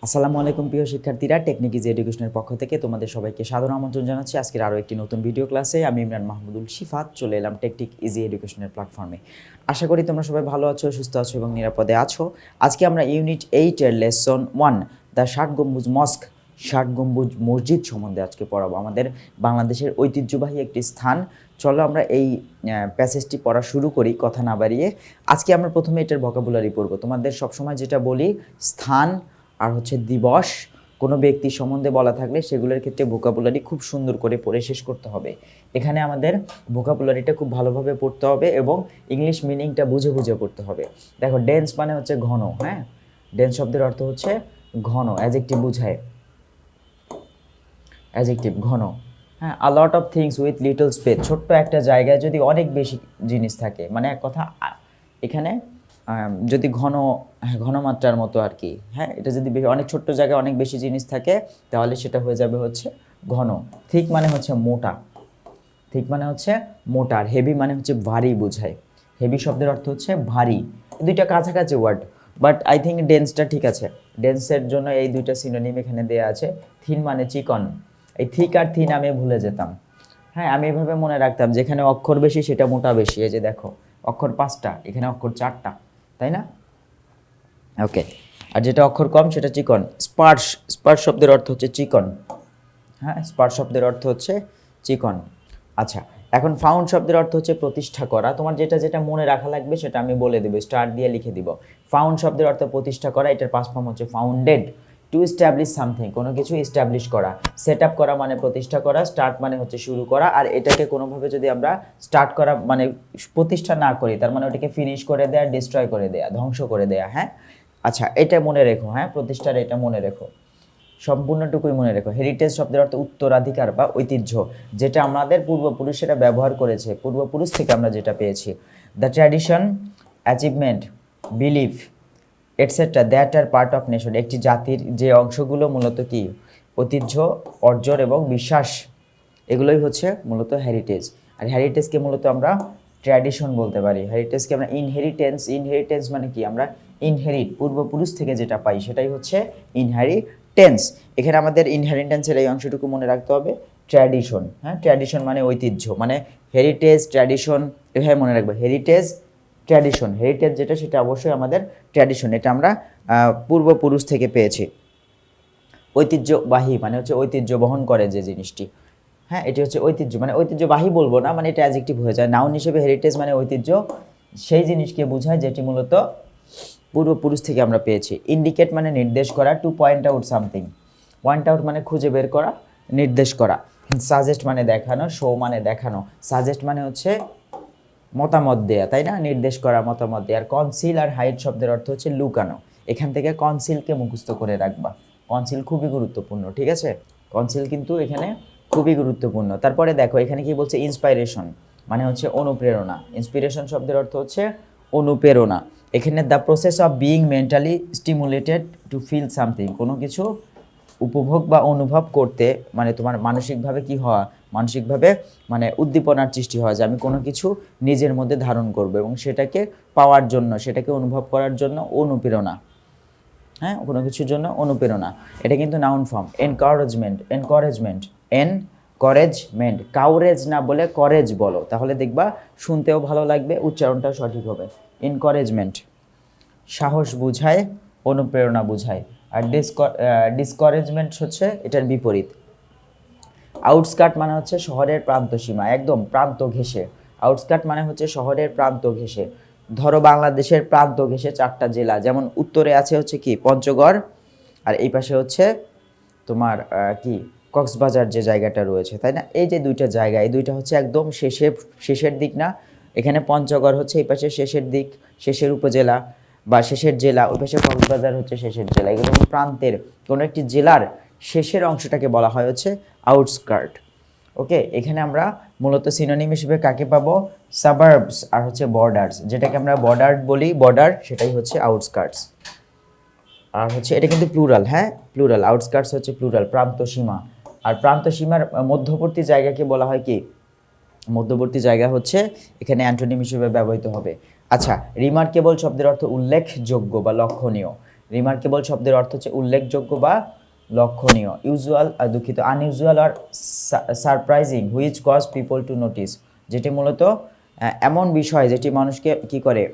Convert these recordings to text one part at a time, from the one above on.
আসসালামু আলাইকুম প্রিয় শিক্ষার্থীরা, টেকনিক ইজি এডুকেশনের পক্ষ থেকে তোমাদের সবাইকে সাদর আমন্ত্রণ জানাচ্ছি আজকের আরও একটি নতুন ভিডিও ক্লাসে। আমি ইমরান মাহমুদুল শিফাত চলে এলাম টেকনিক ইজি এডুকেশনের প্ল্যাটফর্মে। আশা করি তোমরা সবাই ভালো আছো, সুস্থ আছো এবং নিরাপদে আছো। আজকে আমরা ইউনিট 8-এর লেসন 1 দ্য ষাট গম্বুজ মস্ক, ষাট গম্বুজ মসজিদ সম্বন্ধে আজকে পড়াবো। আমাদের বাংলাদেশের ঐতিহ্যবাহী একটি স্থান। চলো আমরা এই প্যাসেজটি পড়া শুরু করি কথা না বাড়িয়ে। আজকে আমরা প্রথমে এটার ভোকাবুলারি পড়বো। তোমাদের সবসময় যেটা বলি, স্থান আর হচ্ছে দিবস কোনো ব্যক্তি সম্বন্ধে বলা থাকলে সেগুলোর ক্ষেত্রে ভোকাবুলারি খুব সুন্দর করে পড়ে শেষ করতে হবে। এখানে আমাদের ভোকাবুলারিটা খুব ভালোভাবে পড়তে হবে এবং ইংলিশ মিনিংটা বুঝে বুঝে পড়তে হবে। দেখো, ডেন্স মানে হচ্ছে ঘন। হ্যাঁ, ডেন্স শব্দের অর্থ হচ্ছে ঘন, অ্যাডজেক্টিভ বুঝায়, অ্যাডজেক্টিভ ঘন। হ্যাঁ, a lot of things with little space, ছোট্ট একটা জায়গায় যদি অনেক বেশি জিনিস থাকে, মানে এক কথা এখানে যদি ঘনমাত্রার মতো আর কি। হ্যাঁ, এটা যদি অনেক ছোট্ট জায়গায় অনেক বেশি জিনিস থাকে তাহলে সেটা হয়ে যাবে হচ্ছে ঘন। থিক মানে হচ্ছে মোটা, থিক মানে হচ্ছে মোটা, আর হেভি মানে হচ্ছে ভারী বোঝায়। হেভি শব্দের অর্থ হচ্ছে ভারী। দুইটা কাছাকাছি ওয়ার্ড, বাট আই থিঙ্ক ডেন্সটা ঠিক আছে। ডেন্সের জন্য এই দুইটা সিনোনিম এখানে দেওয়া আছে। থিন মানে চিকন, এই থিক আর থিন আমি ভুলে যেতাম। হ্যাঁ, আমি এভাবে মনে রাখতাম যেখানে অক্ষর বেশি সেটা মোটা বেশি। এই যে দেখো, অক্ষর 5টা, এখানে অক্ষর 4টা, তাই না? ওকে, আর যেটা অক্ষর কম সেটা চিকন। স্পার্শ, স্পার্শ শব্দের অর্থ হচ্ছে চিকন। হ্যাঁ, স্পার্শ শব্দের অর্থ হচ্ছে চিকন। আচ্ছা, এখন ফাউন্ড শব্দের অর্থ হচ্ছে প্রতিষ্ঠা করা। তোমার যেটা যেটা মনে রাখা লাগবে সেটা আমি বলে দেবো, স্টার দিয়ে লিখে দিব। ফাউন্ড শব্দের অর্থ প্রতিষ্ঠা করা, এটার পাস্ট ফর্ম হচ্ছে ফাউন্ডেড। টু এস্টাবলিশ সামথিং, কোনো কিছু এস্টাবলিশ করা। সেট আপ করা মানে প্রতিষ্ঠা করা, স্টার্ট মানে হচ্ছে শুরু করা। আর এটাকে কোনোভাবে যদি আমরা স্টার্ট করা মানে প্রতিষ্ঠা না করি, তার মানে ওটাকে ফিনিশ করে দেয়া, ডিস্ট্রয় করে দেয়া, ধ্বংস করে দেয়া। হ্যাঁ, আচ্ছা, এটা মনে রেখো। হ্যাঁ, প্রতিষ্ঠার এটা মনে রেখো, সম্পূর্ণটুকুই মনে রেখো। হেরিটেজ শব্দের অর্থ উত্তরাধিকার বা ঐতিহ্য, যেটা আমাদের পূর্বপুরুষেরা ব্যবহার করেছে, পূর্বপুরুষ থেকে আমরা যেটা পেয়েছি। The tradition, achievement, belief etcetera that are part of nation, একটি জাতির যে অংশগুলো মূলত কি ঐতিহ্য, অর্জন এবং বিশ্বাস, এগুলোই হচ্ছে মূলত হেরিটেজ। আর হেরিটেজকে মূলত আমরা ট্র্যাডিশন বলতে পারি। হেরিটেজকে আমরা ইনহেরিটেন্স, ইনহেরিটেন্স মানে কি আমরা ইনহেরিট, পূর্বপুরুষ থেকে যেটা পাই সেটাই হচ্ছে ইনহেরিটেন্স। এখানে আমাদের ইনহেরিটেন্সের এই অংশটুকু মনে রাখতে হবে, ট্র্যাডিশন। হ্যাঁ, ট্র্যাডিশন মানে ঐতিহ্য, মানে হেরিটেজ ট্র্যাডিশন, এভাবে মনে রাখবো। হেরিটেজ ট্র্যাডিশন, হেরিটেজ যেটা সেটা অবশ্যই আমাদের ট্র্যাডিশন, এটা আমরা পূর্বপুরুষ থেকে পেয়েছি। ঐতিহ্যবাহী মানে হচ্ছে ঐতিহ্য বহন করে যে জিনিসটি। হ্যাঁ, এটি হচ্ছে ঐতিহ্য, মানে ঐতিহ্যবাহী বলবো না, মানে এটা অ্যাডজেক্টিভ হয়ে যায়। নাউন হিসেবে হেরিটেজ মানে ঐতিহ্য, সেই জিনিসকে বোঝায় যেটি মূলত পূর্বপুরুষ থেকে আমরা পেয়েছি। ইন্ডিকেট মানে নির্দেশ করা, to point out something, point out মানে খুঁজে বের করা, নির্দেশ করা। সাজেস্ট মানে দেখানো, শো মানে দেখানো, সাজেস্ট মানে হচ্ছে মতামত দেয়া, তাই না? নির্দেশ করা, মতামত দেয়া। আর কনসিল আর হাইড শব্দের অর্থ হচ্ছে লুকানো। এখান থেকে কনসিলকে মুখস্থ করে রাখবা, কনসিল খুবই গুরুত্বপূর্ণ, ঠিক আছে? কনসিল কিন্তু এখানে খুবই গুরুত্বপূর্ণ। তারপরে দেখো এখানে কি বলছে, ইন্সপাইরেশন মানে হচ্ছে অনুপ্রেরণা। ইন্সপিরেশন শব্দের অর্থ হচ্ছে অনুপ্রেরণা। এখানে the process of being mentally stimulated to feel something, কোনো কিছু উপভোগ বা অনুভব করতে, মানে তোমার মানসিকভাবে কি হওয়া, মানসিকভাবে মানে উদ্দীপনার সৃষ্টি হয় যে আমি কোনো কিছু নিজের মধ্যে ধারণ করব এবং সেটাকে পাওয়ার জন্য, সেটাকে অনুভব করার জন্য অনুপ্রেরণা। হ্যাঁ, কোনো কিছুর জন্য অনুপ্রেরণা, এটা কিন্তু noun form. Encouragement, encouragement, encouragement, কাউরেজ না বলে করেজ বলো, তাহলে দেখবা শুনতেও ভালো লাগবে, উচ্চারণটাও সঠিক হবে। এনকারেজমেন্ট সাহস বুঝায়, অনুপ্রেরণা বুঝায়। আর ডিসকারেজমেন্ট হচ্ছে এটার বিপরীত। আউটস্কার্ট মানে হচ্ছে শহরের প্রান্ত সীমা, একদম প্রান্ত ঘেঁষে। আউটস্কার্ট মানে হচ্ছে শহরের প্রান্ত ঘেঁষে। ধরো বাংলাদেশের প্রান্ত ঘেঁষে 4টা জেলা, যেমন উত্তরে আছে হচ্ছে কি পঞ্চগড়, আর এই পাশে হচ্ছে তোমার কি কক্সবাজার যে জায়গাটা রয়েছে, তাই না? এই যে দুইটা জায়গা, এই দুইটা হচ্ছে একদম শেষের দিক না, এখানে পঞ্চগড় হচ্ছে এই পাশে শেষের দিক, শেষের উপজেলা বা শেষের জেলা, ওই পাশে কক্সবাজার হচ্ছে শেষের জেলা। এগুলো প্রান্তের কোনো একটি জেলার শেষের অংশটাকে বলা হয় হচ্ছে আউটস্কার্ট। ওকে, এখানে আমরা মূলত সিনোনিম হিসেবে কাকে পাবো, সাবার্বস আর হচ্ছে বর্ডার্স, যেটাকে আমরা বর্ডার বলি, বর্ডার সেটাই হচ্ছে আউটস্কার্টস। আর হচ্ছে এটা কিন্তু প্লুরাল, হ্যাঁ প্লুরাল, আউটস্কার্টস হচ্ছে প্লুরাল, প্রান্ত সীমা। আর প্রান্ত সীমার মধ্যবর্তী জায়গাকে বলা হয় কি, মধ্যবর্তী জায়গা হচ্ছে এখানে অ্যান্টোনিম হিসেবে ব্যবহৃত হবে। আচ্ছা, রিমার্কেবল শব্দের অর্থ উল্লেখযোগ্য বা লক্ষণীয়। রিমার্কেবল শব্দের অর্থ হচ্ছে উল্লেখযোগ্য বা লক্ষণীয়। ইউজুয়াল দুঃখিত, আনইউজুয়াল আর surprising which cause people to notice, যেটি মূলত এমন বিষয় যেটি মানুষকে কি করে,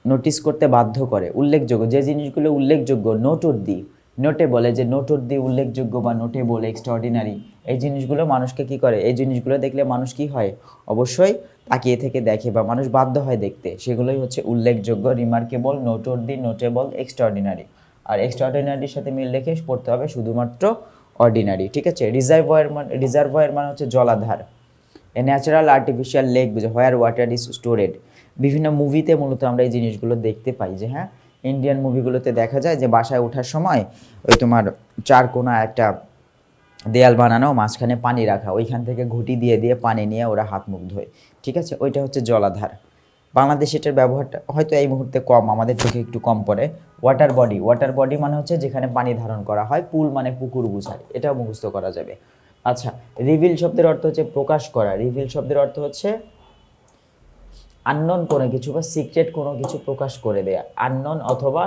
নোটিস করতে বাধ্য করে। উল্লেখযোগ্য, যে জিনিসগুলো উল্লেখযোগ্য, নোটওর্দি, নোটে বলে যে নোটওর্দি উল্লেখযোগ্য বা নোটেবল, এক্সট্রাঅর্ডিনারি, এই জিনিসগুলো মানুষকে কি করে, এই জিনিসগুলো দেখলে মানুষ কি হয়, অবশ্যই তাকিয়ে থেকে দেখে বা মানুষ বাধ্য হয় দেখতে, সেগুলোই হচ্ছে উল্লেখযোগ্য, রিমার্কেবল, নোটওর্দি, নোটেবল, এক্সট্রাঅর্ডিনারি। আর এক্সট্রাঅর্ডিনারির সাথে মিল রেখে পড়তে হবে শুধুমাত্র অর্ডিনারি, ঠিক আছে। রিজার্ভয়ার মানে হচ্ছে জলাধার। এ ন্যাচারাল আর্টিফিশিয়াল লেক বুঝে হোয়ার ওয়াটার ইজ স্টোরেড। বিভিন্ন মুভিতে মূলত আমরা এই জিনিসগুলো দেখতে পাই যে হ্যাঁ, ইন্ডিয়ান মুভিগুলোতে দেখা যায় যে বাসায় ওঠার সময় ওই তোমার চার কোণা একটা দেয়াল বানানো, মাঝখানে পানি রাখা, ওইখান থেকে ঘুঁটি দিয়ে দিয়ে পানি নিয়ে ওরা হাত মুখ ধোয়, ঠিক আছে, ওইটা হচ্ছে জলাধার। বাংলাদেশে এটার ব্যবহারটা হয়তো এই মুহূর্তে কম, আমাদের চোখে একটু কম পড়ে। ওয়াটার বডি, ওয়াটার বডি মানে হচ্ছে যেখানে পানি ধারণ করা হয়। পুল মানে পুকুর বোঝায়, এটাও মুখস্থ করা যাবে। আচ্ছা, রিভিল শব্দের অর্থ হচ্ছে প্রকাশ করা। রিভিল শব্দের অর্থ হচ্ছে আননোন কোনো কিছু বা সিক্রেট কোনো কিছু প্রকাশ করে দেয়া। আননোন অথবা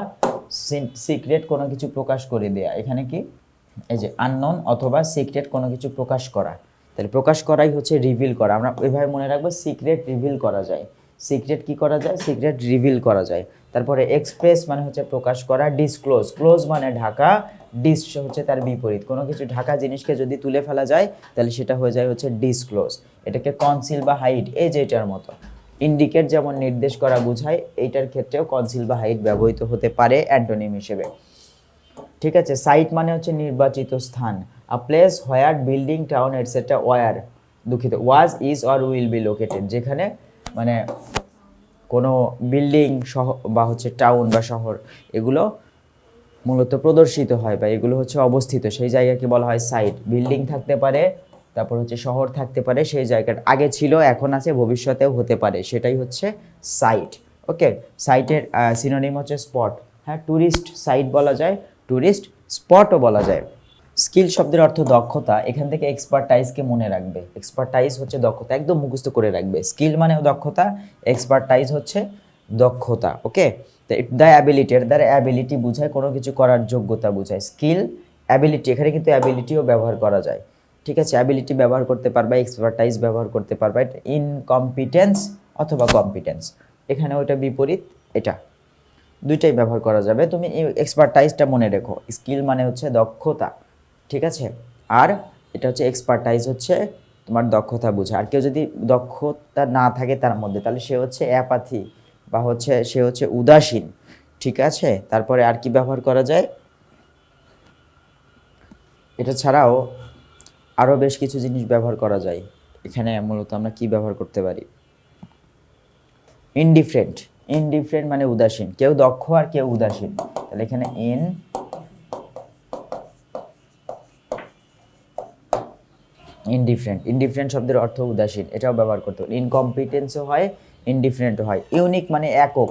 সিক্রেট কোনো কিছু প্রকাশ করে দেয়া। এখানে কি, এই যে আননোন অথবা সিক্রেট কোনো কিছু প্রকাশ করা, তাহলে প্রকাশ করাই হচ্ছে রিভিল করা। আমরা ওইভাবে মনে রাখবো, সিক্রেট রিভিল করা যায়। সিক্রেট কি করা যায়, সিক্রেট রিভিল করা যায়। তারপরে এক্সপ্রেস মানে হচ্ছে প্রকাশ করা। ডিসক্লোজ, ক্লোজ মানে ঢাকা, ডিস হচ্ছে তার বিপরীত। কোনো কিছু ঢাকা জিনিসকে যদি তুলে ফেলা যায় তাহলে সেটা হয়ে যায় হচ্ছে ডিসক্লোজ। এটাকে কনসিল বা হাইড, এই যে এটার মতো। ইন্ডিকেট যেমন নির্দেশ করা বোঝায়, এইটার ক্ষেত্রেও কনসিল বা হাইড ব্যবহৃত হতে পারে অ্যান্টোনিম হিসেবে, ঠিক আছে। সাইট মানে হচ্ছে নির্বাচিত স্থান। A place where building town etcetera were, দুঃখিত, was is or will be located, যেখানে মানে কোনো বিল্ডিং বা হচ্ছে টাউন বা শহর, এগুলো মূলত প্রদর্শিত হয় বা এগুলো হচ্ছে অবস্থিত, সেই জায়গাকে বলা হয় সাইট। বিল্ডিং থাকতে পারে, তারপর হচ্ছে শহর থাকতে পারে, সেই জায়গাটা আগে ছিল, এখন আছে, ভবিষ্যতেও হতে পারে, সেটাই হচ্ছে সাইট। ওকে, সাইটের সিনোনিম হচ্ছে স্পট। হ্যাঁ, ট্যুরিস্ট সাইট বলা যায়, ট্যুরিস্ট স্পটও বলা যায়। স্কিল শব্দের অর্থ দক্ষতা। এখান থেকে এক্সপার্টাইজকে মনে রাখবে। এক্সপার্টাইজ হচ্ছে দক্ষতা, একদম মুখস্থ করে রাখবে। স্কিল মানে দক্ষতা, এক্সপার্টাইজ হচ্ছে দক্ষতা। ওকে, তো দ্য অ্যাবিলিটি, এর দ্বারা অ্যাবিলিটি বোঝায় কোনো কিছু করার যোগ্যতা বোঝায়। স্কিল, অ্যাবিলিটি, এখানে কিন্তু অ্যাবিলিটিও ব্যবহার করা যায়, ঠিক আছে। অ্যাবিলিটি ব্যবহার করতে পারবা, এক্সপার্টাইজ ব্যবহার করতে পারবা। এটা ইনকম্পিটেন্স অথবা কম্পিটেন্স, এখানে ওইটা বিপরীত, এটা দুইটাই ব্যবহার করা যাবে। তুমি এক্সপার্টাইজটা মনে রেখো। স্কিল মানে হচ্ছে দক্ষতা, ঠিক আছে, আর এটা হচ্ছে এক্সপার্টাইজ হচ্ছে তোমার দক্ষতা বোঝা। আর কেউ যদি দক্ষতা না থাকে তার মধ্যে, তাহলে সে হচ্ছে অ্যাপাথি বা হচ্ছে সে হচ্ছে উদাসীন, ঠিক আছে। তারপরে আর কি ব্যবহার করা যায়, এটা ছাড়াও আরও বেশ কিছু জিনিস ব্যবহার করা যায়। এখানে মূলত আমরা কি ব্যবহার করতে পারি, ইনডিফারেন্ট। ইনডিফারেন্ট মানে উদাসীন, কেউ দক্ষ আর কেউ উদাসীন, তাহলে এখানে ইনডিফারেন্ট। ইনডিফারেন্ট শব্দের অর্থ উদাসীন, এটাও ব্যবহার করতে পারি। ইনকম্পিটেন্সও হয়, ইনডিফারেন্টও হয়। ইউনিক মানে একক,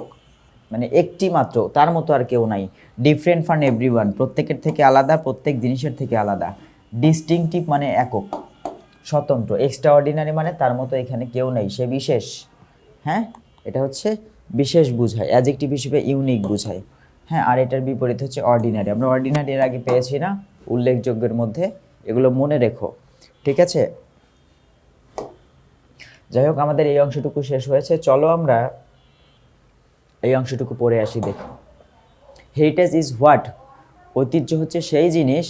মানে একটি মাত্র, তার মতো আর কেউ নাই। ডিফারেন্ট ফ্রম এভরিওয়ান, প্রত্যেকের থেকে আলাদা, প্রত্যেক জিনিসের থেকে আলাদা। ডিস্টিংটিভ মানে একক, স্বতন্ত্র। এক্সট্রাঅর্ডিনারি মানে তার মতো এখানে কেউ নেই, সে বিশেষ। হ্যাঁ, এটা হচ্ছে বিশেষ বুঝায়, অ্যাডজেক্টিভ হিসেবে ইউনিক বুঝায়। হ্যাঁ, আর এটার বিপরীত হচ্ছে অর্ডিনারি। আমরা অর্ডিনারি এর আগে পেয়েছি না উল্লেখযোগ্যের মধ্যে, এগুলো মনে রেখো, ঠিক আছে। যাই হোক, আমাদের এই অংশটুকু শেষ হয়েছে, চলো আমরা এই অংশটুকু পড়ে আসি, দেখো। হেরিটেজ ইজ হোয়াট, ঐতিহ্য হচ্ছে সেই জিনিস,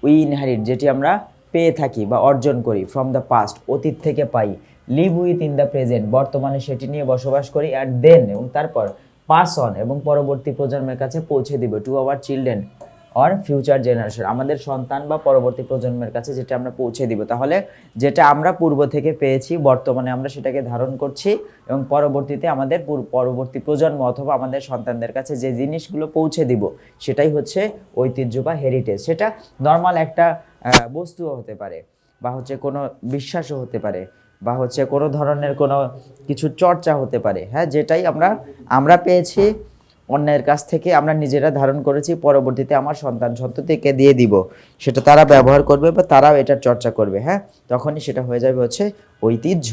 উই ইনহেরিট, যেটি আমরা পেয়ে থাকি বা অর্জন করি, ফ্রম দ্য পাস্ট, অতীত থেকে পাই। Live within the present, বর্তমানে সেটি নিয়ে বসবাস করি। অ্যাট দেন, এবং তারপর পাস অন, এবং পরবর্তী প্রজন্মের কাছে পৌঁছে দিব। To our children or future generation, আমাদের সন্তান বা পরবর্তী প্রজন্মের কাছে যেটা আমরা পৌঁছে দিব। তাহলে যেটা আমরা পূর্ব থেকে পেয়েছি, বর্তমানে আমরা সেটাকে ধারণ করছি, এবং পরবর্তীতে আমাদের পরবর্তী প্রজন্ম অথবা আমাদের সন্তানদের কাছে যে জিনিসগুলো পৌঁছে দিব, সেটাই হচ্ছে ঐতিহ্য বা হেরিটেজ। সেটা নর্মাল একটা বস্তুও হতে পারে, বা হচ্ছে কোনো বিশ্বাসও হতে পারে, বা হচ্ছে কোনো ধরনের কোনো কিছু চর্চা হতে পারে। হ্যাঁ, যেটাই আমরা পেয়েছি অন্যের কাছ থেকে, আমরা নিজেরা ধারণ করেছি, পরবর্তীতে আমার সন্তান সন্ততিকে দিয়ে দিব, সেটা তারা ব্যবহার করবে বা তারাও এটার চর্চা করবে। হ্যাঁ, তখনই সেটা হয়ে যাবে হচ্ছে ঐতিহ্য।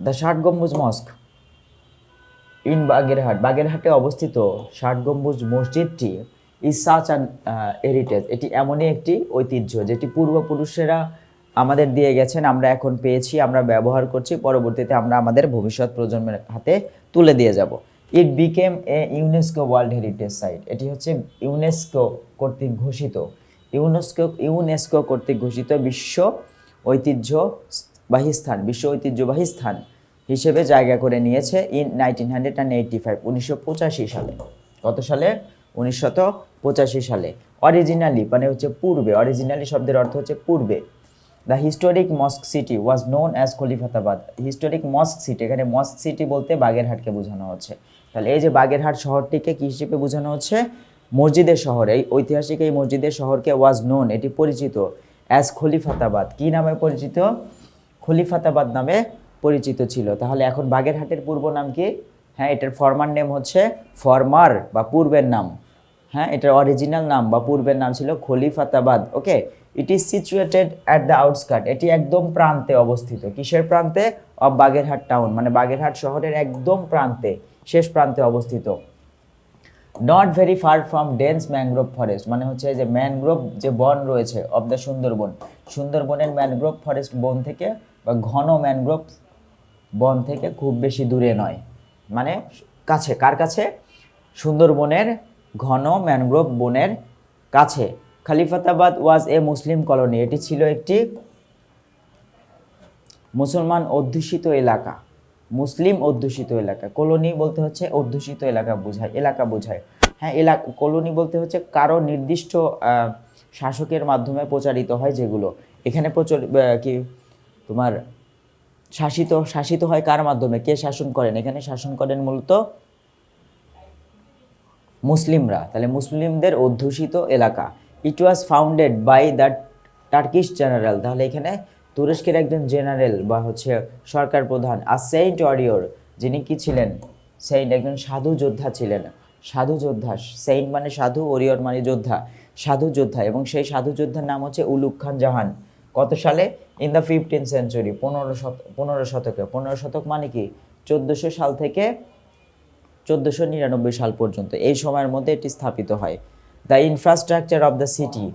দ্য ষাট গম্বুজ মস্ক ইন বাগেরহাট, বাগেরহাটে অবস্থিত ষাট গম্বুজ মসজিদটি ইজ সাচ অ্যান হেরিটেজ, এটি এমনই একটি ঐতিহ্য যেটি পূর্বপুরুষেরা আমাদের দিয়ে গেছেন, আমরা এখন পেয়েছি, আমরা ব্যবহার করছি, পরবর্তীতে আমরা আমাদের ভবিষ্যৎ প্রজন্মের হাতে তুলে দিয়ে যাব। It became a UNESCO world heritage site, এটি হচ্ছে ইউনেস্কো কর্তৃক ঘোষিত, ইউনেস্কো কর্তৃক ঘোষিত বিশ্ব ঐতিহ্যবাহী স্থান, বিশ্ব ঐতিহ্যবাহী স্থান হিসেবে জায়গা করে নিয়েছে ইন 1985, 1985 সালে। কত সালে? 1985 সালে। অরিজিনালি মানে হচ্ছে পূর্বে, অরিজিনালি শব্দের অর্থ হচ্ছে পূর্বে। The historic mosque city was known as Khalifatabad, historic mosque city, এখানে মস্ক সিটি বলতে বাগেরহাটকে বোঝানো হচ্ছে। তাহলে এই যে বাগেরহাট শহরটিকে কী হিসেবে বোঝানো হচ্ছে? মসজিদের শহর, এই ঐতিহাসিক এই মসজিদের শহরকে ওয়াজ নোন, এটি পরিচিত, অ্যাজ খলিফাতাবাদ, কী নামে পরিচিত? খলিফাতাবাদ নামে পরিচিত ছিল। তাহলে এখন বাগেরহাটের পূর্ব নাম কি? হ্যাঁ, এটার ফরমার নেম হচ্ছে, ফরমার বা পূর্বের নাম, হ্যাঁ এটার অরিজিনাল নাম বা পূর্বের নাম ছিল Khalifatabad. Okay, it is situated at the outskirt, এটি একদম প্রান্তে অবস্থিত। কিসের প্রান্তে? অফ বাগেরহাট টাউন, মানে বাগেরহাট শহরের একদম প্রান্তে, শেষ প্রান্তে অবস্থিত। Not very far from dense mangrove forest, মানে হচ্ছে যে ম্যানগ্রোভ যে বন রয়েছে অফ দ্য সুন্দরবন, সুন্দরবনের ম্যানগ্রোভ ফরেস্ট বন থেকে বা ঘন ম্যানগ্রোভ বন থেকে খুব বেশি দূরে নয়, মানে কাছে। কার কাছে? সুন্দরবনের ঘন ম্যানগ্রোভ বনের কাছে। খলিফাতাবাদ ওয়াজ এ মুসলিম কলোনি, এটি ছিল একটি মুসলমান অধ্যুষিত এলাকা, মুসলিম অধ্যুষিত এলাকা। কলোনি বলতে হচ্ছে অধ্যুষিত এলাকা বোঝায়, এলাকা বোঝায়। হ্যাঁ, কলোনি বলতে হচ্ছে কারো নির্দিষ্ট শাসকের মাধ্যমে প্রচারিত হয় যেগুলো। এখানে কি তোমার শাসিত হয় কার মাধ্যমে? কে শাসন করেন? এখানে শাসন করেন মূলত মুসলিমরা, তাহলে মুসলিমদের অধ্যুষিত এলাকা। It was founded by the Turkish general, তাহলে এখানে তুরস্কের একজন জেনারেল বা হচ্ছে সরকার প্রধান, আর সেইন্ট ওয়ারিয়র, যিনি কি ছিলেন? সেইন্ট, একজন সাধু যোদ্ধা ছিলেন, সাধু যোদ্ধা। সেইন্ট মানে সাধু, ওরিয়র মানে যোদ্ধা, সাধু যোদ্ধা। এবং সেই সাধু যোদ্ধার নাম হচ্ছে উলুগ খান জাহান। কত সালে? ইন দ্য 15th সেঞ্চুরি, 15 শতকে। 15 শতক মানে কি? 1400 সাল থেকে 1499 সাল পর্যন্ত, এই সময়ের মধ্যে এটি স্থাপিত হয়। The infrastructure of the city,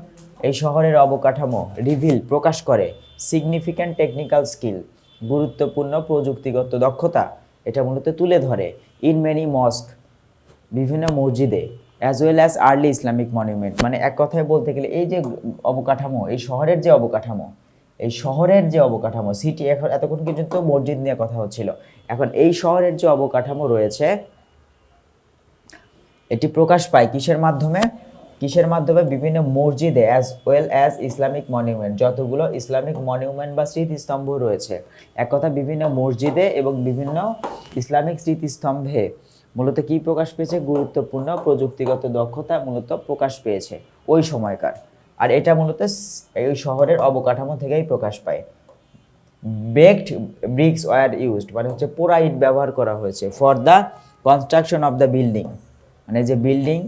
এই শহরের অবকাঠামো, রিভিল প্রকাশ করে, সিগনিফিক্যান্ট টেকনিক্যাল স্কিল, গুরুত্বপূর্ণ প্রযুক্তিগত দক্ষতা, এটা মূলত তুলে ধরে। ইন মেনি মস্ক, বিভিন্ন মসজিদে, as well as early Islamic monument, মানে এক কথায় বলতে গেলে এই যে অবকাঠামো, এই শহরের যে অবকাঠামো, এই শহরের যে অবকাঠামো, সিটি, এখন এতক্ষণ পর্যন্ত মসজিদ নিয়ে কথা হচ্ছিল, এখন এই শহরের যে অবকাঠামো রয়েছে এটি প্রকাশ পায় কিসের মাধ্যমে? কিসের মাধ্যমে? বিভিন্ন মসজিদে, as well as Islamic monument, যতগুলো ইসলামিক মনিউমেন্ট বা স্মৃতিস্তম্ভ রয়েছে, এক কথা বিভিন্ন মসজিদে এবং বিভিন্ন ইসলামিক স্মৃতিস্তম্ভে মূলত কি প্রকাশ পেয়েছে? গুরুত্বপূর্ণ প্রযুক্তিগত দক্ষতা মূলত প্রকাশ পেয়েছে ওই সময়কার। আর এটা মূলত এই শহরের অবকাঠামো থেকেই প্রকাশ পায়। বেকড ব্রিক্স ওয়ার ইউজড, মানে হচ্ছে পোড়া ইট ব্যবহার করা হয়েছে, for the construction of the building, মানে যে বিল্ডিং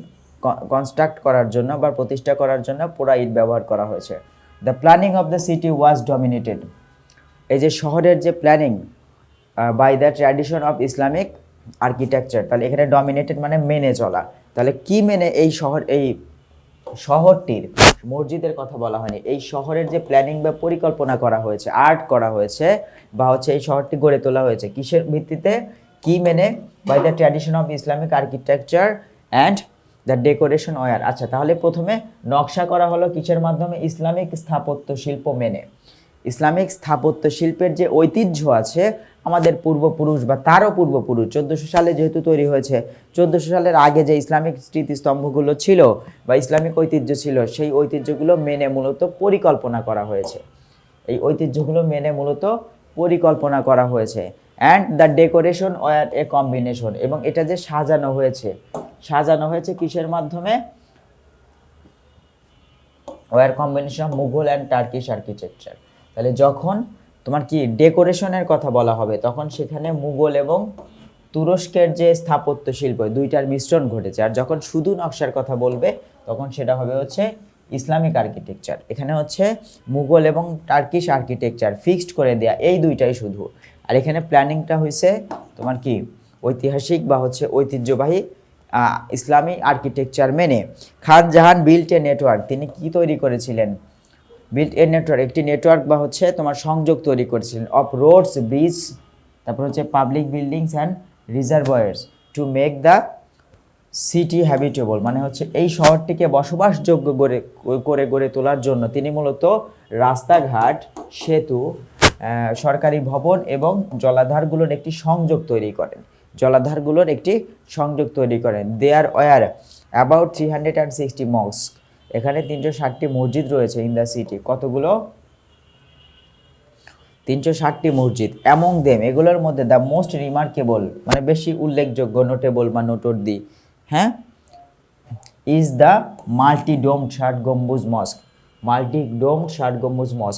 কনস্ট্রাক্ট করার জন্য বা প্রতিষ্ঠা করার জন্য পোড়া ইট ব্যবহার করা হয়েছে। The planning of the city was dominated, এই যে শহরের যে planning by the tradition of Islamic architecture, তাহলে এখানে ডমিনেটেড মানে মেনে চলা। তাহলে কি মেনে? এই শহরটির, মসজিদের কথা বলা হয়নি, এই শহরের যে প্ল্যানিং বা পরিকল্পনা করা হয়েছে, আর্ট করা হয়েছে, বা হচ্ছে এই শহরটি গড়ে তোলা হয়েছে কিসের ভিত্তিতে? কি মেনে? By the tradition of Islamic architecture and the decoration were. আচ্ছা, তাহলে প্রথমে নকশা করা হলো কিসের মাধ্যমে? ইসলামিক স্থাপত্য শিল্প মেনে। ইসলামিক স্থাপত্য শিল্পের যে ঐতিহ্য আছে আমাদের পূর্বপুরুষ বা তারও পূর্বপুরুষ, 1400 সালে যেহেতু তৈরি হয়েছে, 1400 সালের আগে যে ইসলামিক স্মৃতিস্তম্ভগুলো ছিল বা ইসলামিক ঐতিহ্য ছিল, সেই ঐতিহ্যগুলো মেনে মূলত পরিকল্পনা করা হয়েছে, এই ঐতিহ্যগুলো মেনে মূলত পরিকল্পনা করা হয়েছে। And the decoration were a combination, এবং এটা যে সাজানো হয়েছে কিসের মাধ্যমে? Were combination of Mughal and Turkish architecture. তাহলে যখন তোমার কি ডেকোরেশনের কথা বলা হবে তখন সেখানে মুঘল এবং তুরস্কের যে স্থাপত্য শিল্প, দুইটার মিশ্রণ ঘটেছে। আর যখন শুধু নকশার কথা বলবে তখন সেটা হবে হচ্ছে ইসলামিক আর্কিটেকচার। এখানে হচ্ছে মুঘল এবং টার্কিশ আর্কিটেকচার ফিক্সড করে দেয়া, এই দুইটাই শুধু। আর এখানে প্ল্যানিংটা হয়েছে তোমার কি ঐতিহাসিক বা হচ্ছে ঐতিহ্যবাহী ইসলামী আর্কিটেকচার মেনে। খান জাহান বিল্ট এ নেটওয়ার্ক, তিনি কি তৈরি করেছিলেন? বিল্ট এ নেটওয়ার্ক, একটি নেটওয়ার্ক বা হচ্ছে তোমার সংযোগ তৈরি করেছিলেন অফ রোডস, ব্রিজ, তারপর হচ্ছে public buildings and reservoirs to make the city habitable, মানে হচ্ছে এই শহরটিকে বসবাসযোগ্য গড়ে তোলার জন্য তিনি মূলত রাস্তাঘাট, সেতু, সরকারি ভবন এবং জলাধারগুলোর একটি সংযোগ তৈরি করেন। দেয়ার ওয়ার অ্যাবাউট 360 মস্ক, এখানে 360টি মসজিদ রয়েছে ইন দ্য সিটি। কতগুলো? 360টি মসজিদ। অ্যামং দেম, এগুলোর মধ্যে দ্য মোস্ট রিমার্কেবল, মানে বেশি উল্লেখযোগ্য, নোটেবল বা নোটর্দি, হ্যাঁ, ইজ দ্য মাল্টি-ডোমড 60 গম্বুজ মস্ক।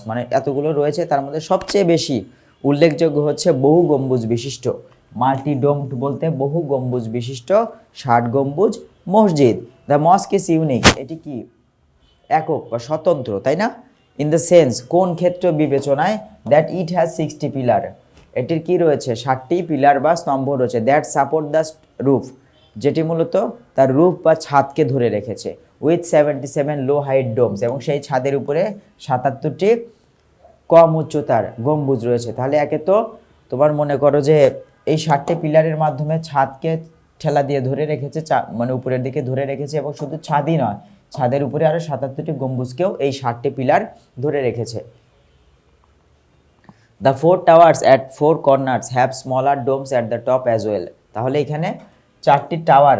মানে এতগুলো রয়েছে, তার মধ্যে সবচেয়ে বেশি উল্লেখযোগ্য হচ্ছে বহু গম্বুজ বিশিষ্ট, মাল্টি-ডোমড বলতে বহু গম্বুজ বিশিষ্ট 60 গম্বুজ মসজিদ। দ্য মস্ক ইজ ইউনিক, এটি কি একক বা স্বতন্ত্র, তাই না? ইন দ্য সেন্স, কোন ক্ষেত্র বিবেচনায়? দ্যাট ইট হ্যাজ 60 পিলার, এটির কি রয়েছে? 60টি পিলার বা স্তম্ভ রয়েছে। দ্যাট সাপোর্ট দ্য রুফ, যেটি মূলত তার রুফ বা ছাদকে ধরে রেখেছে। উইথ 77 লো হাইট ডোমস, এবং সেই ছাদের উপরে 77টি কম উচ্চতার গম্বুজ রয়েছে। তাহলে একে তো তোমার মনে করো যে এই 60টি পিলারের মাধ্যমে ছাদকে ঠেলা দিয়ে ধরে রেখেছে, মানে উপরের দিকে ধরে রেখেছে, এবং শুধু ছাদই নয়, ছাদের উপরে আরো 77টি গম্বুজকেও এই 60টি পিলার ধরে রেখেছে। The 4 towers at 4 corners have smaller domes at the top as well. তাহলে এখানে 4টি টাওয়ার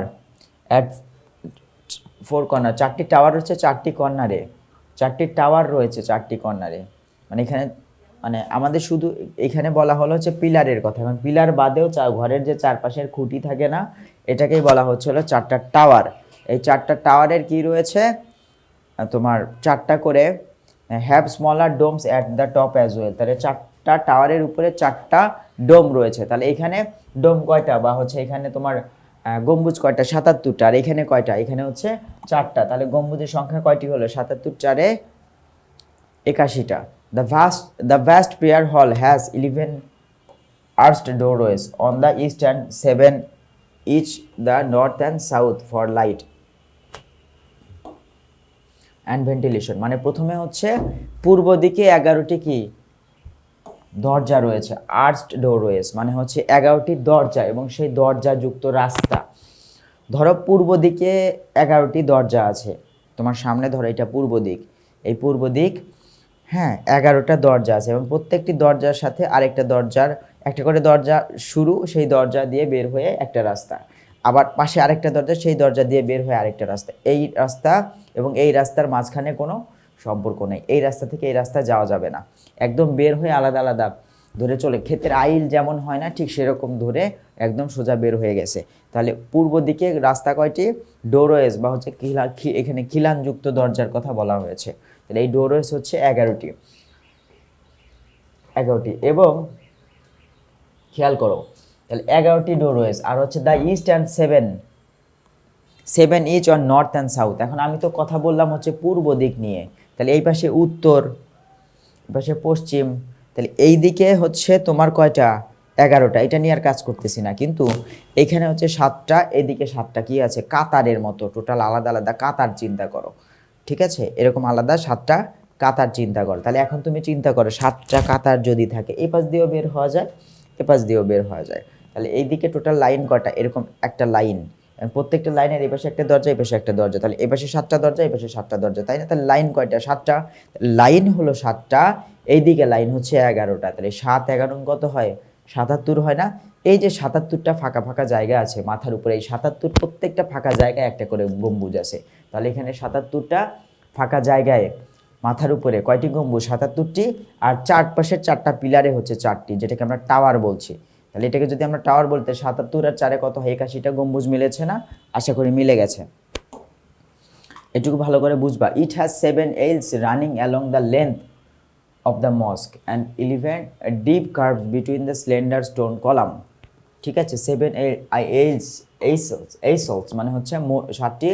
অ্যাট 4 কর্নার, 4টি টাওয়ার হচ্ছে 4টি কর্নারে, 4টি টাওয়ার রয়েছে 4টি কর্নারে। মানে এখানে মানে আমাদের শুধু এখানে বলা হলো হচ্ছে পিলারের কথা, এবং পিলার বাদেও ঘরের যে চারপাশের খুঁটি থাকে না, এটাকেই বলা হচ্ছিল 4টা টাওয়ার। এই 4টা টাওয়ারের কি রয়েছে? তোমার 4টা করে have smaller domes at the top as well. তাহলে 4টা টাওয়ারের উপরে 4টা ডোম রয়েছে। তাহলে এখানে ডোম কয়টা, বা হচ্ছে এখানে তোমার গম্বুজ কয়টা? 77টা। আর এখানে কয়টা? এখানে হচ্ছে 4টা। তাহলে গম্বুজের সংখ্যা কয়টি হলো? 77 4 81টা। The vast prayer hall has 11 arched doorways on the east and 7 each the north and south for light and ventilation। মানে প্রথমে হচ্ছে পূর্ব দিকে 11টি কি দরজা রয়েছে, আর্চড ডোরওয়েজ, মানে হচ্ছে 11টি দরজা এবং সেই দরজা যুক্ত রাস্তা। ধরো পূর্ব দিকে 11টি দরজা আছে, তোমার সামনে ধরো এটা পূর্ব দিক, এই পূর্ব দিক, হ্যাঁ, 11টা দরজা আছে, এবং প্রত্যেকটি দরজার সাথে আরেকটা দরজার একটা করে দরজা শুরু, সেই দরজা দিয়ে বের হয়ে একটা রাস্তা, আবার পাশে আরেকটা দরজা, সেই দরজা দিয়ে বের হয়ে আরেকটা রাস্তা। এই রাস্তা এবং এই রাস্তার মাঝখানে কোনো সম্পর্ক নেই, এই রাস্তা থেকে এই রাস্তা যাওয়া যাবে না, একদম বের হয়ে আলাদা আলাদা ধরে চলে, ক্ষেতের আইল যেমন হয় না, ঠিক সেরকম ধরে একদম সোজা বের হয়ে গেছে। তাহলে পূর্ব দিকে রাস্তা কয়টি? ডোরওয়েজ বা হচ্ছে এখানে খিলানযুক্ত দরজার কথা বলা হয়েছে। তাহলে এই ডোরওয়েজ হচ্ছে 11টি, এবং খেয়াল করো, তাহলে 11টি ডোরওয়েজ, আর হচ্ছে the east and 7 each on north and south. এখন আমি তো কথা বললাম হচ্ছে পূর্ব দিক নিয়ে, তাহলে এই পাশে উত্তর, এই পাশে পশ্চিম, তাহলে এই দিকে হচ্ছে তোমার কয়টা? 11টা। এটা নিয়ে আর কাজ করতেছি না, কিন্তু এখানে হচ্ছে 7টা, এদিকে 7টা, কি আছে? কাতারের মতো, টোটাল আলাদা আলাদা কাতার চিন্তা করো, ঠিক আছে? এরকম আলাদা 7টা কাতার চিন্তা করো। তাহলে এখন তুমি চিন্তা করো, 7টা কাতার যদি থাকে, এই পাশ দিয়েও বের হওয়া যায়, এ পাশ দিয়েও বের হওয়া যায়, তাহলে এই দিকে টোটাল লাইন কয়টা? এরকম একটা লাইন, প্রত্যেকটা লাইনের এই পাশে একটা দরজা, এই পাশে একটা দরজা, তাহলে এই পাশে 7টা দরজা, এই পাশে 7টা দরজা, তাই না? তাহলে লাইন কয়টা? 7টা। লাইন হলো 7টা, এইদিকে লাইন হচ্ছে 11টা, তাহলে 7 11 কত হয়? 77 হয় না? এই যে 77টা ফাঁকা ফাঁকা জায়গা আছে মাথার উপরে, এই 77 প্রত্যেকটা ফাঁকা জায়গায় একটা করে গম্বুজ আছে। তাহলে এখানে 77টা ফাঁকা জায়গায় মাথার উপরে কয়টি গম্বুজ? 77টি। আর চারপাশের 4টা পিলারে হচ্ছে 4টি, যেটাকে আমরা টাওয়ার বলছি। তাহলে এটাকে যদি আমরা টাওয়ার বলতে, 77 আর 4 কত হয়? 81টা গম্বুজ মিলেছে না? আশা করি মিলে গেছে, এটুকু ভালো করে বুঝবা। It has 7 aisles running along the length of the mosque and 11 deep curves between the slender stone column। ঠিক আছে, 7 aisles মানে হচ্ছে 7টি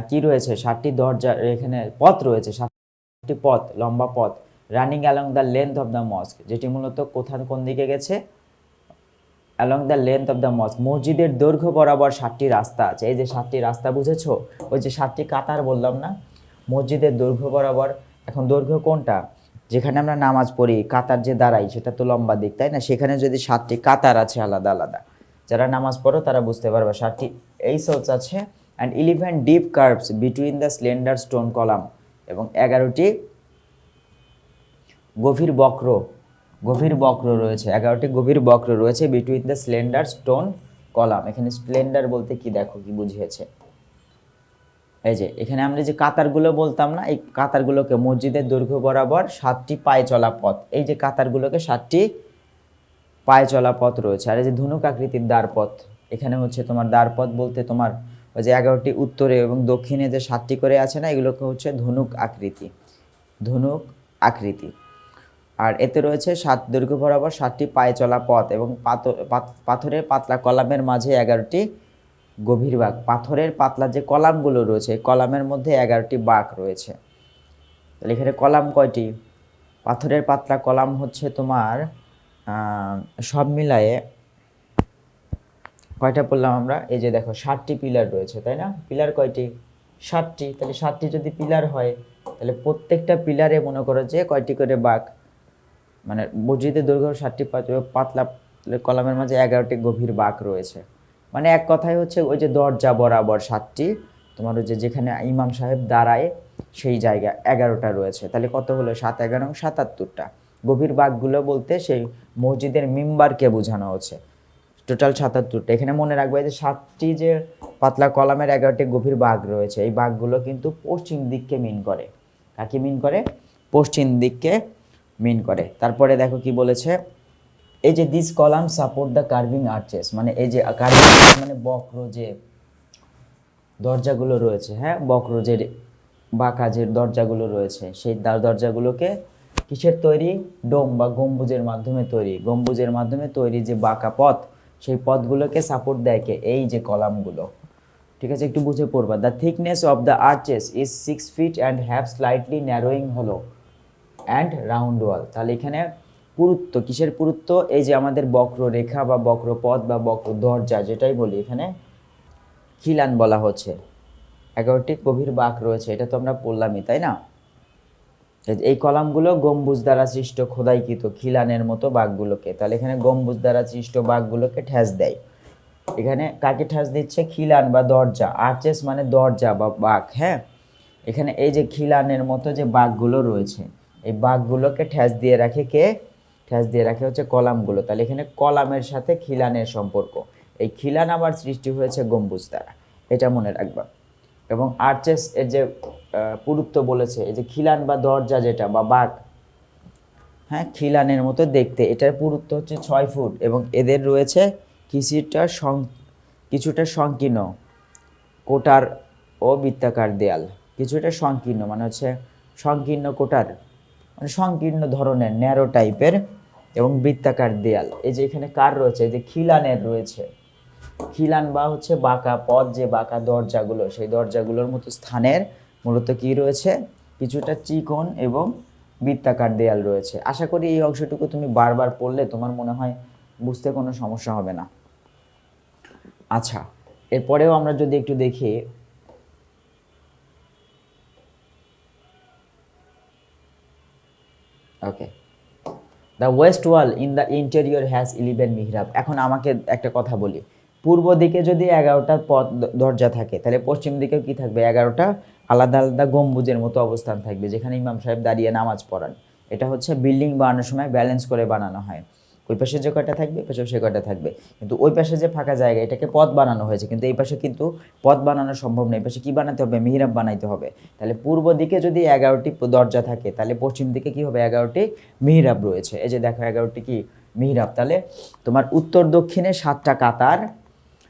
কি রয়েছে? 7টি দরজা, এখানে পথ রয়েছে, 7টি পথ, লম্বা পথ, running along the length of the mosque, যেটি মূলত কোন দিকে গেছে, along the length of the mosque. মসজিদের দৈর্ঘ্য বরাবর 7টি রাস্তা আছে। এই যে 7টি রাস্তা বুঝেছো, ওই যে 7টি কাতার বললাম না, মসজিদের দৈর্ঘ্য বরাবর। এখন দৈর্ঘ্য কোনটা, যেখানে আমরা নামাজ পড়ি কাতার যে দাঁড়াই সেটা তো লম্বা দিক, তাই না? সেখানে যদি 7টি কাতার আছে আলাদা আলাদা, যারা নামাজ পড়ো তারা বুঝতে পারবে, 7টি এই সোলস আছে। And 11 deep curves between the slender stone column, এবং 11টি গভীর বক্র রয়েছে, 11টি গভীর বক্র রয়েছে between the slender stone column. এখানে স্প্লেন্ডার বলতে কি দেখো কি বুঝিয়েছে, এই যে এখানে আমরা যে কাতারগুলো বলতাম না, এই কাতারগুলোকে মসজিদের দৈর্ঘ্য বরাবর 7টি পায়ে চলা পথ, এই যে কাতারগুলোকে 7টি পায়ে চলা পথ রয়েছে। আর এই যে ধনুক আকৃতির দ্বারপথ, এখানে হচ্ছে তোমার দ্বারপথ বলতে তোমার ওই যে 11টি উত্তরে এবং দক্ষিণে যে 7টি করে আছে না, এগুলোকে হচ্ছে ধনুক আকৃতি। আর এতে রয়েছে 7 দৈর্ঘ্য বরাবর 7টি পায়ে চলা পথ, এবং পাথরের পাতলা কলামের মাঝে 11টি গভীর বাঁক। পাথরের পাতলা যে কলামগুলো রয়েছে, কলামের মধ্যে 11টি বাঁক রয়েছে। তাহলে এখানে কলাম কয়টি, পাথরের পাতলা কলাম হচ্ছে তোমার সব মিলায়ে কয়টা বললাম আমরা, এই যে দেখো 7টি পিলার রয়েছে, তাই না? পিলার কয়টি, 7টি। তাহলে 7টি যদি পিলার হয়, তাহলে প্রত্যেকটা পিলারে মনে করো যে কয়টি করে বাঁক, মানে মসজিদের দৈর্ঘ্য 7টি পাতলা কলামের মাঝে 11টি গভীর বাঁক রয়েছে। মানে এক কথায় হচ্ছে ওই যে দরজা বরাবর 7টি, তোমার ওই যে যেখানে ইমাম সাহেব দাঁড়ায় সেই জায়গা 11টা রয়েছে। তাহলে কত হলো, 7 11 77টা। গভীর বাঁকগুলো বলতে সেই মসজিদের মিম্বারকে বোঝানো হচ্ছে। টোটাল 77টা। এখানে মনে রাখবে যে 7টি যে পাতলা কলামের 11টি গভীর বাঁক রয়েছে, এই বাঁকগুলো কিন্তু পশ্চিম দিককে মিন করে। কাকে মিন করে, পশ্চিম দিককে মিন করে। তারপরে দেখো কি বলেছে, এই যে this column support the carving arches, মানে এই যে কার্ভিং মানে বক্র যে দরজাগুলো রয়েছে, হ্যাঁ বক্র যে বাঁকা যে দরজাগুলো রয়েছে, সেই দরজাগুলোকে কিসের তৈরি, ডোম বা গম্বুজের মাধ্যমে তৈরি যে বাঁকা পথ, সেই পথগুলোকে সাপোর্ট দেয় কে, এই যে কলামগুলো। ঠিক আছে, একটু বুঝে পড়বা। The thickness of the arches is 6 feet and have slightly narrowing হলো অ্যান্ড রাউন্ড ওয়াল। তাহলে এখানে পুরুত্ব, কিসের পুরুত্ব, এই যে আমাদের বক্র রেখা বা বক্র পথ বা বক্র দরজা যেটাই বলি, এখানে খিলান বলা হচ্ছে। 11টি গভীর বাঁক রয়েছে, এটা তো আমরা পড়লামই, তাই না? এই কলামগুলো গম্বুজ দ্বারা সৃষ্ট খোদাইকৃত খিলানের মতো বাঁকগুলোকে, তাহলে এখানে গম্বুজ দ্বারা সৃষ্ট বাঁকগুলোকে ঠেস দেয়। এখানে কাকে ঠেস দিচ্ছে, খিলান বা দরজা। আর্চেস মানে দরজা বা বাঁক, হ্যাঁ। এখানে এই যে খিলানের মতো যে বাঁকগুলো রয়েছে, এই বাঁকগুলোকে ঠেস দিয়ে রাখে কে, ঠেস দিয়ে রাখে হচ্ছে কলামগুলো। তাহলে এখানে কলামের সাথে খিলানের সম্পর্ক, এই খিলান আবার সৃষ্টি হয়েছে গম্বুজ দ্বারা, এটা মনে রাখবা। এবং আর্চেস এর যে পুরুত্ব বলেছে, এই যে খিলান বা দরজা যেটা বা বাঁক, হ্যাঁ খিলানের মতো দেখতে, এটার পুরুত্ব হচ্ছে 6 ফুট, এবং এদের রয়েছে কিছুটা সংকীর্ণ কোটার ও বৃত্তাকার দেয়াল। কিছুটা সংকীর্ণ মানে হচ্ছে সংকীর্ণ কোটার, মানে সংকীর্ণ ধরনের ন্যারো টাইপের, এবং বৃত্তাকার দেয়াল। এই যে এখানে কার রয়েছে, এই যে খিলানের রয়েছে। খিলান বা হচ্ছে বাঁকা পথ, যে বাঁকা দরজাগুলো, সেই দরজাগুলোর মতো স্থানের মূলত কি রয়েছে, কিছুটা চিকন এবং বৃত্তাকার দেয়াল রয়েছে। আশা করি এই অংশটুকু তুমি বারবার পড়লে তোমার মনে হয় বুঝতে কোনো সমস্যা হবে না। আচ্ছা, এরপরেও আমরা যদি একটু দেখি, okay, the west wall in the interior has 11 মিহরাব। এখন আমাকে একটা কথা বলি, পূর্ব দিকে যদি 11টা পথ দরজা থাকে, তাহলে পশ্চিম দিকেও কি থাকবে, 11টা আলাদা আলাদা গম্বুজের মতো অবস্থান থাকবে, যেখানে ইমাম সাহেব দাঁড়িয়ে নামাজ পড়ান। এটা হচ্ছে বিল্ডিং বানানোর সময় ব্যালেন্স করে বানানো হয়, ওই পাশে যে কয়টা থাকবে এই পাশেও সে কয়টা থাকবে। কিন্তু ওই পাশে যে ফাঁকা জায়গা, এটাকে পথ বানানো হয়েছে, কিন্তু এই পাশে কিন্তু পথ বানানো সম্ভব নয়, এই পাশে কী বানাতে হবে, মিহরাব বানাইতে হবে। তাহলে পূর্ব দিকে যদি 11টি দরজা থাকে, তাহলে পশ্চিম দিকে কি হবে, 11টি মিহরাব রয়েছে। এই যে দেখো 11টি কি মিহরাব। তাহলে তোমার উত্তর দক্ষিণে 7টা কাতার,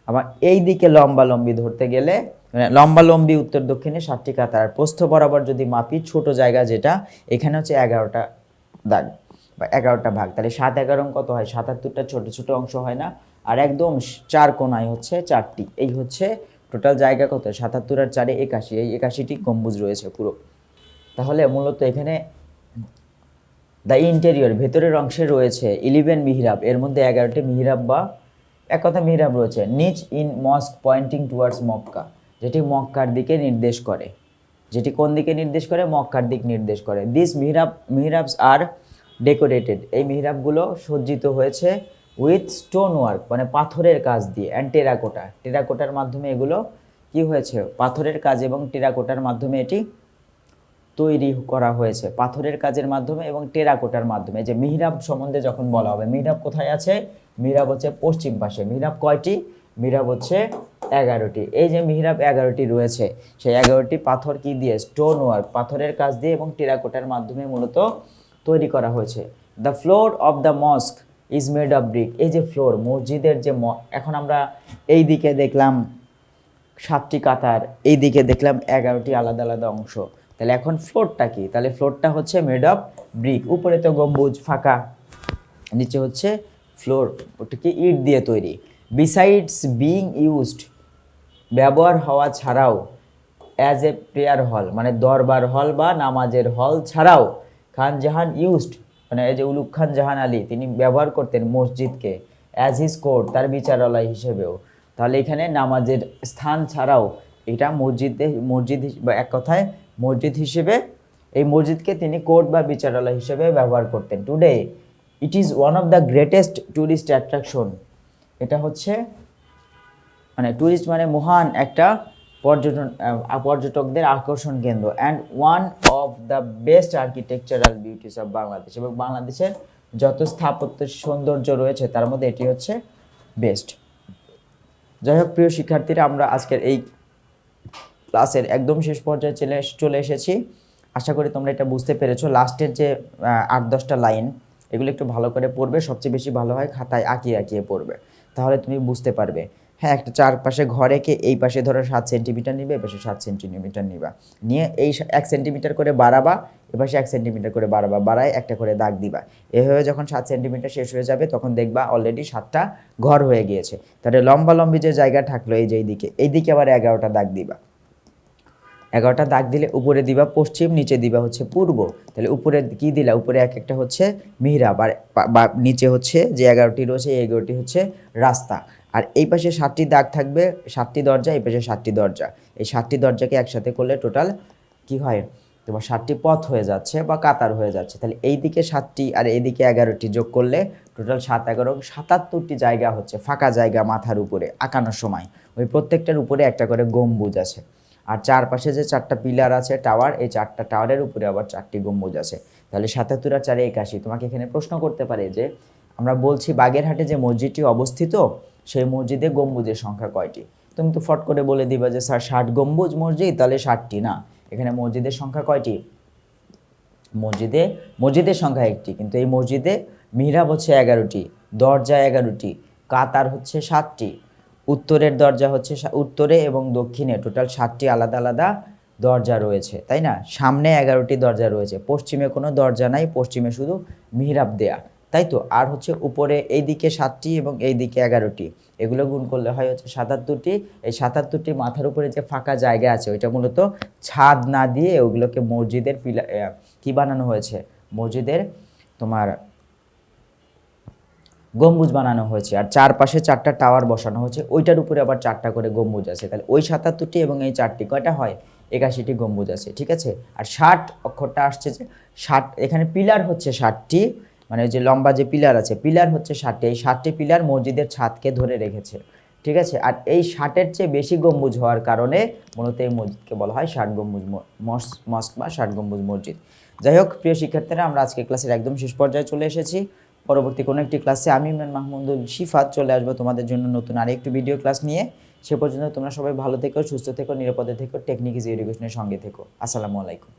আবার এই দিকে লম্বালম্বি ধরতে গেলে, মানে লম্বালম্বি উত্তর দক্ষিণে 7টি কাতার। প্রস্থ বরাবর যদি মাপি, ছোট জায়গা যেটা, এখানে হচ্ছে 11টা দাগ বা 11টা ভাগ। তাহলে 7 11 কত হয়, 77টা ছোট ছোট অংশ হয় না, আর একদম 4 কোণায় হচ্ছে 4টি। এই হচ্ছে টোটাল জায়গা কত, 77 আর 4 81, এই 81টি গম্বুজ রয়েছে পুরো। তাহলে মূলত এখানে দ্য ইন্টেরিয়র ভেতরের অংশে রয়েছে 11 মিহরাব, এর মধ্যে 11টি মিহরাব বা এক কথা মিহরাব রয়েছে। নিচ ইন মস্ক পয়েন্টিং টুয়ার্ডস মক্কা, যেটি মক্কার দিকে নির্দেশ করে, যেটি কোন দিকে নির্দেশ করে? মক্কার দিক নির্দেশ করে। দিস মিহরাবস আর ডেকোরেটেড, এই মিহরাবগুলো সজ্জিত হয়েছে উইথ স্টোন ওয়ার্ক মানে পাথরের কাজ দিয়ে, অ্যান্ড টেরাকোটা, টেরাকোটার মাধ্যমে এগুলো কি হয়েছে? পাথরের কাজ এবং টেরাকোটার মাধ্যমে এটি তৈরি করা হয়েছে, পাথরের কাজের মাধ্যমে এবং টেরাকোটার মাধ্যমে। যে মিহরাব সম্বন্ধে যখন বলা হবে, মিহরাব কোথায় আছে? মিহরাব হচ্ছে পশ্চিম পাশে। মিহরাব কয়টি? মিহরাব হচ্ছে 11টি। এই যে মিহরাব 11টি রয়েছে, সেই 11টি পাথর কি দিয়ে? স্টোন ওয়ার্ক, পাথরের কাজ দিয়ে এবং টেরাকোটার মাধ্যমে মূলত তৈরি করা হয়েছে। The floor of the mosque is made of brick, এই যে ফ্লোর মসজিদের যে এখন আমরা এই দিকে দেখলাম 7টি কাতার, এই দিকে দেখলাম 11টি আলাদা আলাদা অংশ, তাহলে এখন ফ্লোরটা কি? তাহলে ফ্লোরটা হচ্ছে মেড অফ ব্রিক। উপরে তো গম্বুজ ফাঁকা, নিচে হচ্ছে ফ্লোর, ওটা কি ইট দিয়ে তৈরি। বিসাইডস বিং ইউজড, ব্যবহার হওয়া ছাড়াও, অ্যাজ এ প্রেয়ার হল মানে দরবার হল বা নামাজের হল ছাড়াও, খান জাহান ইউজড মানে এই যে উলুগ খান জাহান আলী তিনি ব্যবহার করতেন মসজিদকে অ্যাজ হিজ কোর্ট, তার বিচারালয় হিসেবেও। তাহলে এখানে নামাজের স্থান ছাড়াও এটা মসজিদ বা এক কথায় মসজিদ হিসেবে, এই মসজিদকে তিনি কোর্ট বা বিচারালয় হিসেবে ব্যবহার করতেন। Today it is one of the greatest tourist attraction, এটা হচ্ছে মানে ট্যুরিস্ট মানে মহান একটা পর্যটকদের আকর্ষণ কেন্দ্র, and one of the best architectural beauties of Bangladesh, এবং বাংলাদেশের যত স্থাপত্যের সৌন্দর্য রয়েছে তার মধ্যে এটি হচ্ছে বেস্ট। যাই হোক প্রিয় শিক্ষার্থীরা, আমরা আজকের এই ক্লাসের একদম শেষ পর্যায়ে চলে এসেছি। আশা করি তোমরা এটা বুঝতে পেরেছো। লাস্টের যে 8-10টা লাইন এগুলো একটু ভালো করে পড়বে, সবচেয়ে বেশি ভালো হয় খাতায় আঁকিয়ে পড়বে, তাহলে তুমি বুঝতে পারবে। হ্যাঁ, একটা চারপাশে ঘর এঁকে এই পাশে ধরো 7 সেন্টিমিটার নিবে, এ পাশে 7 সেন্টিমিটার নিবা, নিয়ে এই 1 সেন্টিমিটার করে বাড়াবা, এ পাশে 1 সেন্টিমিটার করে বাড়ায় একটা করে দাগ দিবা। এভাবে যখন 7 সেন্টিমিটার শেষ হয়ে যাবে তখন দেখবা অলরেডি 7টা ঘর হয়ে গিয়েছে। তাহলে লম্বি যে জায়গা থাকলো এই যে এইদিকে আবার 11টা দাগ দিবা। 11টা দাগ দিলে উপরে দিবা পশ্চিম, নিচে দিবা হচ্ছে পূর্ব। তাহলে উপরে কি দিলা? উপরে এক একটা হচ্ছে মিহরাব, আর নিচে হচ্ছে যে 11টি রয়েছে এই 11টি হচ্ছে রাস্তা। আর এই পাশে 7টি দাগ থাকবে, 7টি দরজা, এই পাশে 7টি দরজা। এই 7টি দরজাকে একসাথে করলে টোটাল কি হয়? তোমার 7টি পথ হয়ে যাচ্ছে বা কাতার হয়ে যাচ্ছে। তাহলে এই দিকে 7টি আর এইদিকে 11টি যোগ করলে টোটাল 7-11 77টি জায়গা হচ্ছে ফাঁকা জায়গা মাথার উপরে আঁকানোর সময়। ওই প্রত্যেকটার উপরে একটা করে গম্বুজ আছে। আর চারপাশে যে 4টা পিলার আছে টাওয়ার, এই 4টা টাওয়ারের উপরে আবার 4টি গম্বুজ আছে। তাহলে 77 আর 4 81। তোমাকে এখানে প্রশ্ন করতে পারে যে আমরা বলছি বাগেরহাটে যে মসজিদটি অবস্থিত সেই মসজিদে গম্বুজের সংখ্যা কয়টি? তুমি তো ফট করে বলে দিবা যে স্যার 60 গম্বুজ মসজিদ, তাহলে 60টি না, এখানে মসজিদের সংখ্যা কয়টি? মসজিদের সংখ্যা 1টি, কিন্তু এই মসজিদে মিহরাব হচ্ছে 11টি, দরজা 11টি, কাতার হচ্ছে 7টি, উত্তরের দরজা হচ্ছে উত্তরে এবং দক্ষিণে টোটাল 7টি আলাদা আলাদা দরজা রয়েছে, তাই না? সামনে 11টি দরজা রয়েছে, পশ্চিমে কোনো দরজা নাই, পশ্চিমে শুধু মিহরাব দেয়া, তাই তো। আর হচ্ছে উপরে এই দিকে 7টি এবং এই দিকে 11টি, এগুলো গুণ করলে হয় হচ্ছে 77টি। এই 77টি মাথার উপরে যে ফাঁকা জায়গা আছে ওইটা মূলত ছাদ না দিয়ে ওগুলোকে মসজিদের কি বানানো হয়েছে? মসজিদের তোমার গম্বুজ বানানো হয়েছে। আর চারপাশে 4টা টাওয়ার বসানো হয়েছে, ওইটার উপরে আবার 4টা করে গম্বুজ আছে। তাহলে ওই 77টি এবং এই 4টি কয়টা হয়? 81টি গম্বুজ আছে, ঠিক আছে। আর 60 অক্ষরটা আসছে যে 60, এখানে পিলার হচ্ছে 60টি, মানে যে লম্বা যে পিলার আছে পিলার হচ্ছে 60টি। এই 60টি পিলার মসজিদের ছাদকে ধরে রেখেছে, ঠিক আছে। আর এই 60-এর চেয়ে বেশি গম্বুজ হওয়ার কারণে মূলত এই মসজিদকে বলা হয় 60 গম্বুজ মস্ক বা 60 গম্বুজ মসজিদ। যাই হোক প্রিয় শিক্ষার্থীরা, আমরা আজকে ক্লাসের একদম শেষ পর্যায়ে চলে এসেছি। পরবর্তী কোনো একটি ক্লাসে আমি ইমরান মাহমুদুল শিফাত চলে আসবো তোমাদের জন্য নতুন আরেকটি ভিডিও ক্লাস নিয়ে। সে পর্যন্ত তোমরা সবাই ভালো থেকো, সুস্থ থেকো, নিরাপদে থেকো, টেকনিক ইজ এডুকেশনের সঙ্গে থেকো। আসসালামু আলাইকুম।